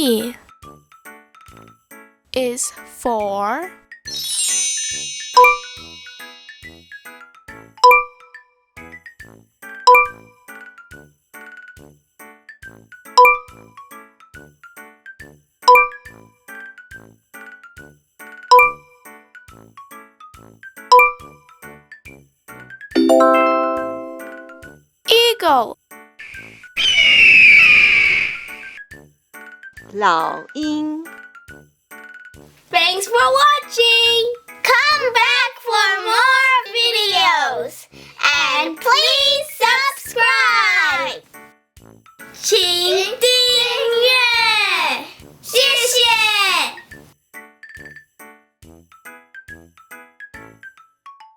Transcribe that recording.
E is for eagle. 老鹰。Thanks for watching! Come back for more videos! And please subscribe! 请订